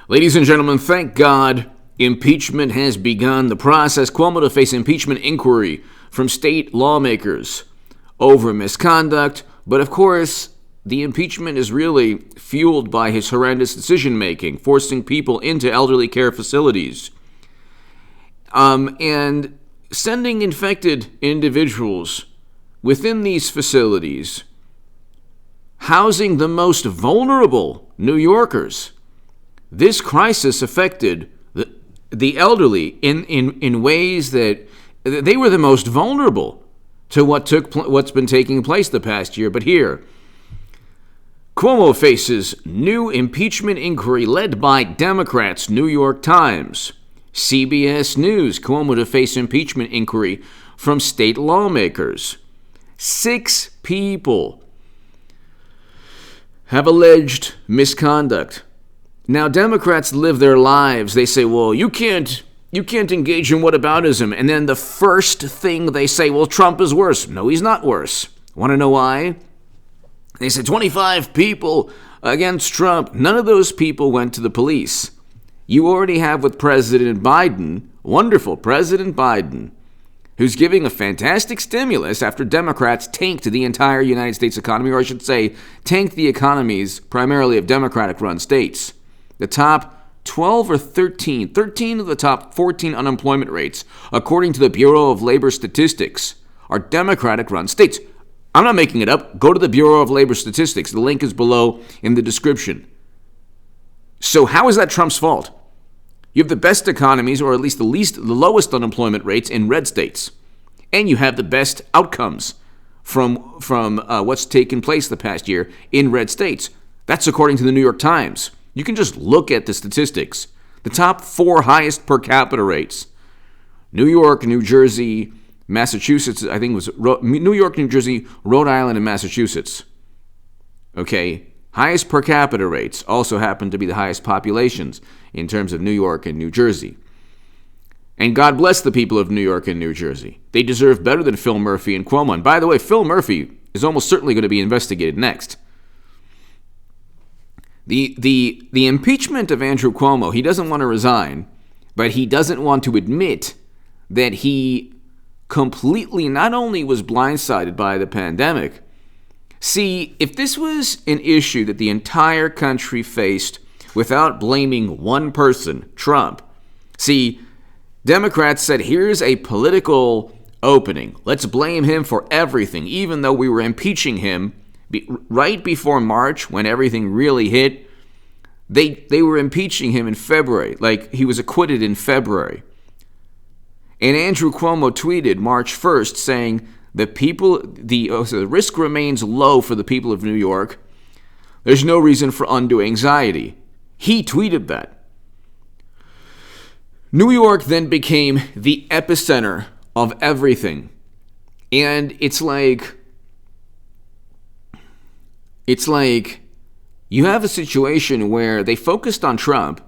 Ladies and gentlemen, thank God impeachment has begun. The process, Cuomo to face impeachment inquiry from state lawmakers over misconduct. But of course, the impeachment is really fueled by his horrendous decision-making, forcing people into elderly care facilities and sending infected individuals within these facilities, housing the most vulnerable New Yorkers. This crisis affected the elderly in ways that they were the most vulnerable to what's been taking place the past year. But here, Cuomo faces new impeachment inquiry led by Democrats, New York Times. CBS News, Cuomo to face impeachment inquiry from state lawmakers. 6 people have alleged misconduct. Now, Democrats live their lives. They say, well, you can't engage in whataboutism. And then the first thing they say, well, Trump is worse. No, he's not worse. Want to know why? They said 25 people against Trump. None of those people went to the police. You already have with President Biden, wonderful President Biden, who's giving a fantastic stimulus after Democrats tanked the entire United States economy, or I should say, tanked the economies primarily of Democratic-run states. The top 12 or 13 of the top 14 unemployment rates, according to the Bureau of Labor Statistics, are Democratic-run states. I'm not making it up. Go to the Bureau of Labor Statistics. The link is below in the description. So how is that Trump's fault? You have the best economies, or at least the lowest unemployment rates in red states. And you have the best outcomes from what's taken place the past year in red states. That's according to the New York Times. You can just look at the statistics. The top 4 highest per capita rates: New York, New Jersey, Massachusetts, I think it was New York, New Jersey, Rhode Island, and Massachusetts. Okay, highest per capita rates also happen to be the highest populations in terms of New York and New Jersey. And God bless the people of New York and New Jersey. They deserve better than Phil Murphy and Cuomo. And by the way, Phil Murphy is almost certainly going to be investigated next. The impeachment of Andrew Cuomo, he doesn't want to resign, but he doesn't want to admit that he completely not only was blindsided by the pandemic. See, if this was an issue that the entire country faced without blaming one person, Trump, see, Democrats said, here's a political opening. Let's blame him for everything, even though we were impeaching him right before March when everything really hit. They were impeaching him in February, like he was acquitted in February. And Andrew Cuomo tweeted March 1st saying, the risk remains low for the people of New York. There's no reason for undue anxiety. He tweeted that. New York then became the epicenter of everything. And it's like you have a situation where they focused on Trump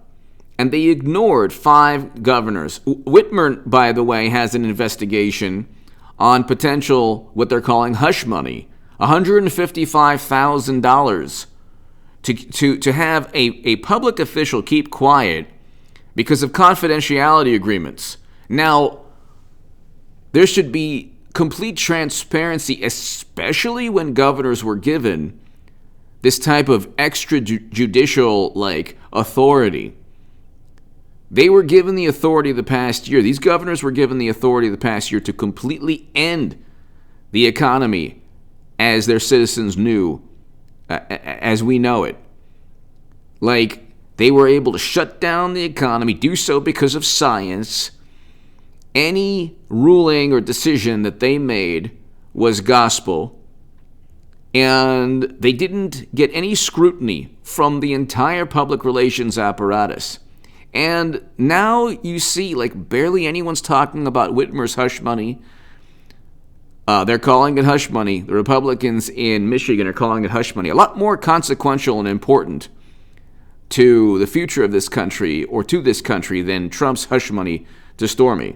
and they ignored 5 governors. Whitmer, by the way, has an investigation on potential, what they're calling hush money, $155,000 to have a public official keep quiet because of confidentiality agreements. Now, there should be complete transparency, especially when governors were given this type of extrajudicial authority. They were given the authority the past year. These governors were given the authority the past year to completely end the economy as their citizens knew, as we know it. They were able to shut down the economy, do so because of science. Any ruling or decision that they made was gospel. And they didn't get any scrutiny from the entire public relations apparatus. And now you see, barely anyone's talking about Whitmer's hush money. They're calling it hush money. The Republicans in Michigan are calling it hush money. A lot more consequential and important to the future of this country, or to this country, than Trump's hush money to Stormy.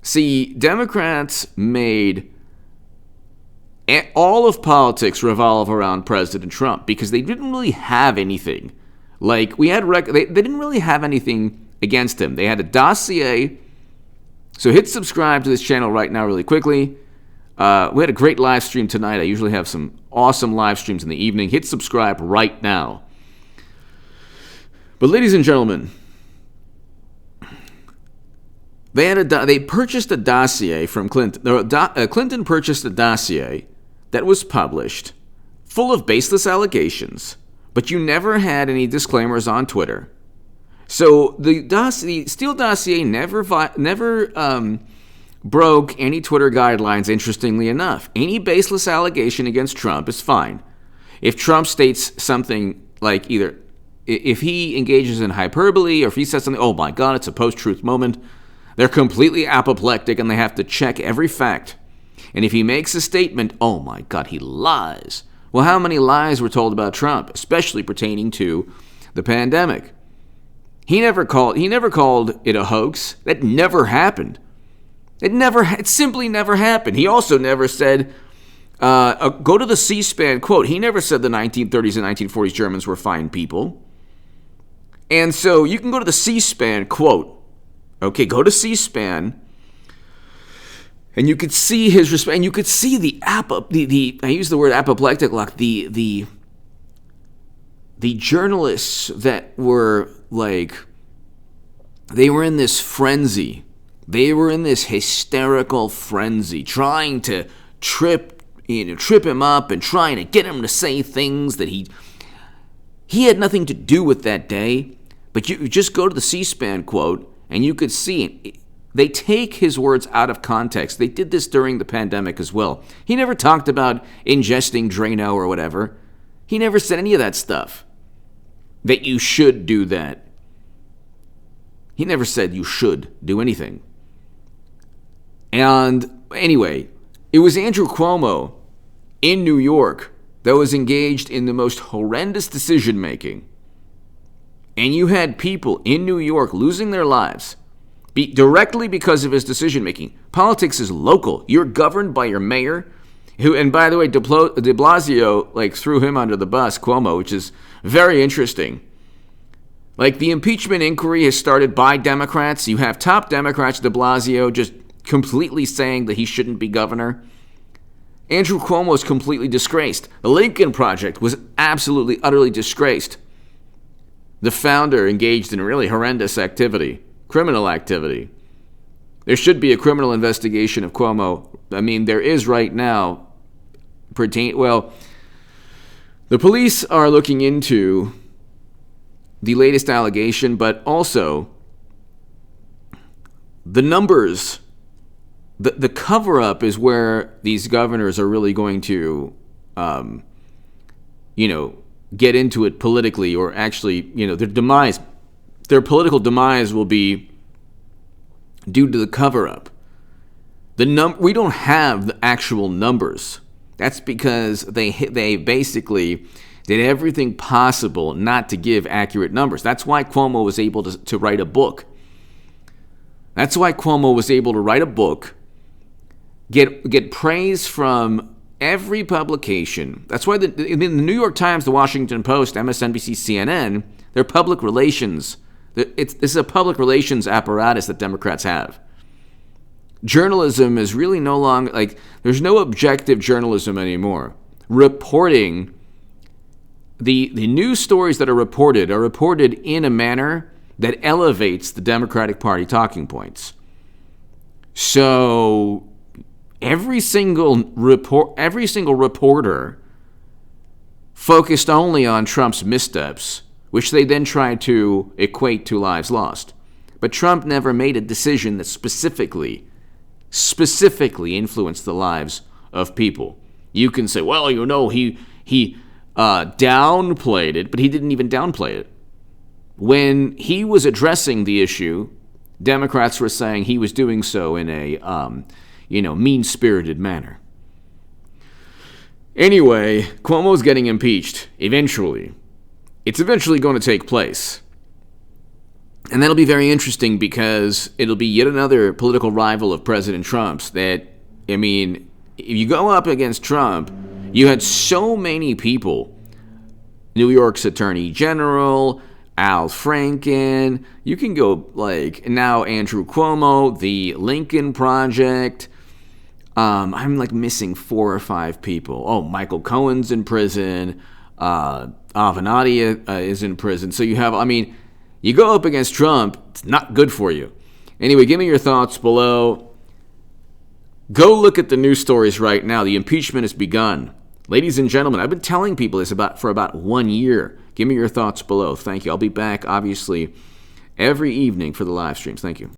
See, Democrats made all of politics revolve around President Trump because they didn't really have anything Like, we had they didn't really have anything against him. They had a dossier. So hit subscribe to this channel right now really quickly. We had a great live stream tonight. I usually have some awesome live streams in the evening. Hit subscribe right now. But ladies and gentlemen, they purchased a dossier from Clinton. Clinton purchased a dossier that was published full of baseless allegations, but you never had any disclaimers on Twitter. So the Steele dossier never broke any Twitter guidelines, interestingly enough. Any baseless allegation against Trump is fine. If Trump states something like either if he engages in hyperbole or if he says something, oh my God, it's a post-truth moment, they're completely apoplectic and they have to check every fact. And if he makes a statement, oh my God, he lies. Well, how many lies were told about Trump, especially pertaining to the pandemic? He never called it a hoax. That never happened. It simply never happened. He also never said, go to the C-SPAN quote. He never said the 1930s and 1940s Germans were fine people. And so you can go to the C-SPAN quote. Okay, go to C-SPAN. And you could see his response, and you could see I use the word apoplectic, like the journalists that were like, they were in this frenzy. They were in this hysterical frenzy, trying to trip him up and trying to get him to say things that he had nothing to do with that day. But you just go to the C-SPAN quote, and you could see it. They take his words out of context. They did this during the pandemic as well. He never talked about ingesting Drano or whatever. He never said any of that stuff. That you should do that. He never said you should do anything. And anyway, it was Andrew Cuomo in New York that was engaged in the most horrendous decision-making. And you had people in New York losing their lives directly because of his decision-making. Politics is local. You're governed by your mayor, who, and by the way, de Blasio threw him under the bus, Cuomo, which is very interesting. Like, the impeachment inquiry has started by Democrats. You have top Democrats, de Blasio, just completely saying that he shouldn't be governor. Andrew Cuomo is completely disgraced. The Lincoln Project was absolutely, utterly disgraced. The founder engaged in really horrendous activity. Criminal activity. There should be a criminal investigation of Cuomo. I mean, there is right now. The police are looking into the latest allegation, but also the numbers. The cover-up is where these governors are really going to, get into it politically, or actually, their political demise will be due to the cover-up. We don't have the actual numbers. That's because they basically did everything possible not to give accurate numbers. That's why Cuomo was able to write a book. That's why Cuomo was able to write a book, get praise from every publication. That's why the New York Times, the Washington Post, MSNBC, CNN, they're public relations. This is a public relations apparatus that Democrats have. Journalism is really no longer, there's no objective journalism anymore. Reporting, the news stories that are reported in a manner that elevates the Democratic Party talking points. So every single reporter focused only on Trump's missteps, which they then tried to equate to lives lost. But Trump never made a decision that specifically influenced the lives of people. You can say, well, he downplayed it, but he didn't even downplay it. When he was addressing the issue, Democrats were saying he was doing so in a, mean-spirited manner. Anyway, Cuomo's getting impeached eventually. It's eventually going to take place. And that'll be very interesting because it'll be yet another political rival of President Trump's if you go up against Trump, you had so many people, New York's Attorney General, Al Franken. You can go like now Andrew Cuomo, the Lincoln Project. I'm like missing 4 or 5 people. Oh, Michael Cohen's in prison. Avenatti is in prison. So you have, you go up against Trump, it's not good for you. Anyway, give me your thoughts below. Go look at the news stories right now. The impeachment has begun. Ladies and gentlemen, I've been telling people this for about 1 year. Give me your thoughts below. Thank you. I'll be back, obviously, every evening for the live streams. Thank you.